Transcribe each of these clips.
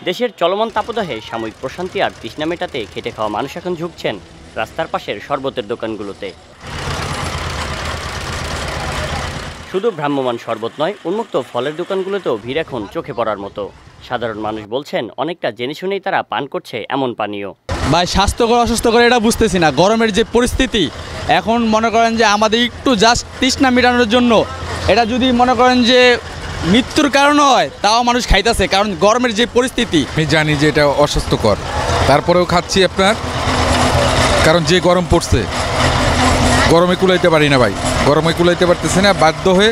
দেশের চলমান তাপদাহে সাময়িক প্রশান্তি আর তৃষ্ণা মেটাতে খেটে খাওয়া মানুষ এখন ঝুঁকছেন রাস্তার পাশের শরবতের দোকানগুলোতে। শুধু ভ্রাম্যমাণ শরবত নয়, উন্মুক্ত ফলের দোকানগুলোতেও ভিড় এখন চোখে পড়ার মতো। সাধারণ মানুষ বলছেন অনেকটা জেনে শুনেই তারা পান করছে এমন পানীয়। ভাই, স্বাস্থ্যকর অসুস্থকর এটা বুঝতেছি না। গরমের যে পরিস্থিতি এখন মনে করেন যে আমাদের একটু জাস্ট তৃষ্ণা মেটানোর জন্য এটা যদি মনে করেন যে মৃত্যুর কারণ হয় তাও মানুষ খাইতেছে, কারণ গরমের যে পরিস্থিতি। আমি জানি যে এটা অস্বাস্থ্যকর, তারপরেও খাচ্ছি আপনার, কারণ যে গরম পড়ছে গরমে কুলাইতে পারি না ভাই, গরমে কুলাইতে পারতেছি না, বাধ্য হয়ে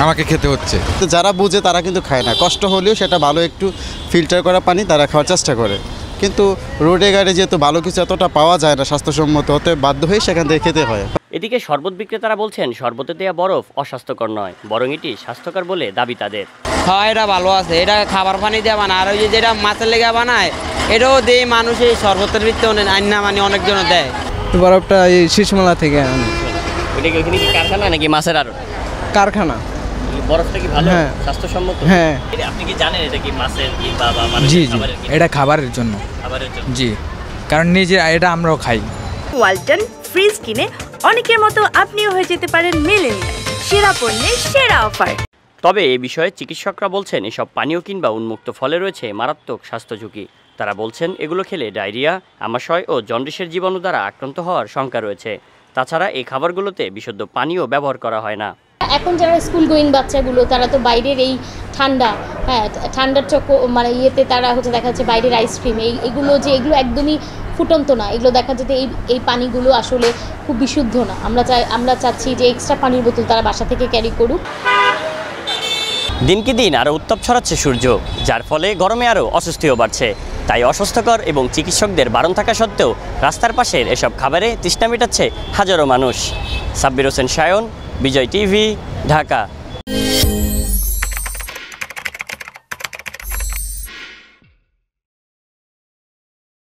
আমাকে খেতে হচ্ছে। তো যারা বুঝে তারা কিন্তু খায় না, কষ্ট হলেও সেটা ভালো একটু ফিল্টার করা পানি তারা খাওয়ার চেষ্টা করে। কিন্তু রোডে গাড়ি যেহেতু ভালো কিছু এতটা পাওয়া যায় না স্বাস্থ্যসম্মত, হতে বাধ্য হয়ে সেখান থেকে খেতে হয়। এদিকে শরবত বিক্রেতারা বলছেন শরবতে দেওয়া বরফ অস্বাস্থ্যকর নয়, বরং এটি স্বাস্থ্যকর বলে দাবি তাদের। হ্যাঁ, এটা ভালো আছে, এটা খাবার পানি দিয়ে বানায়। আর ওই যেটা মাছের লেগে বানায় এটাও দেয় মানুষ, এই শরবতের ভিত্তিতে আইনা মানে অনেকজন দেয়। বরফটা এই শীষমেলা থেকে আনি। ওইটা কি ওখানে কি কারখানা নাকি মাছের আড়ত? কারখানা। বরফটা কি ভালো? হ্যাঁ। স্বাস্থ্যসম্মত? হ্যাঁ। আপনি কি জানেন এটা কি মাছের কি বা মানুষের জি জি, খাবারের কি? এটা খাবারের জন্য। খাবারের জন্য? জি, কারণ নিজে এটা আমরাও খাই। ওয়ালটন ফ্রিজ কিনে অনেকের মতো আপনিও হয়ে যেতে পারেন মিলেনিয়াল, সেরা পণ্যের সেরা অফার। তবে এই বিষয়ে চিকিৎসকরা বলছেন এসব পানীয় কিংবা উন্মুক্ত ফলে রয়েছে মারাত্মক স্বাস্থ্য ঝুঁকি। তারা বলছেন এগুলো খেলে ডায়রিয়া, আমাশয় ও জন্ডিসের জীবাণু দ্বারা আক্রান্ত হওয়ার শঙ্কা রয়েছে। তাছাড়া এই খাবারগুলোতে বিশুদ্ধ পানীয় ব্যবহার করা হয় না। এখন যারা স্কুল গোয়িং বাচ্চাগুলো তারা তো বাইরের এই ঠান্ডা, ঠান্ডার মানে ইয়েতে তারা হচ্ছে দেখা যাচ্ছে বাইরের আইসক্রিম এগুলো একদমই ফুটন্ত না, এগুলো দেখা যাচ্ছে এই পানিগুলো আসলে খুব বিশুদ্ধ না। আমরা চাচ্ছি যে এক্সট্রা পানির বোতল তারা বাসা থেকে ক্যারি করুক। দিনকে দিন আরও উত্তাপ ছড়াচ্ছে সূর্য, যার ফলে গরমে আরও অস্বস্তিও বাড়ছে। তাই অস্বাস্থ্যকর এবং চিকিৎসকদের বারণ থাকা সত্ত্বেও রাস্তার পাশের এসব খাবারে তৃষ্ণা মেটাচ্ছে হাজারো মানুষ। সাব্বির হোসেন সায়ন, বিজয় টিভি, ঢাকা।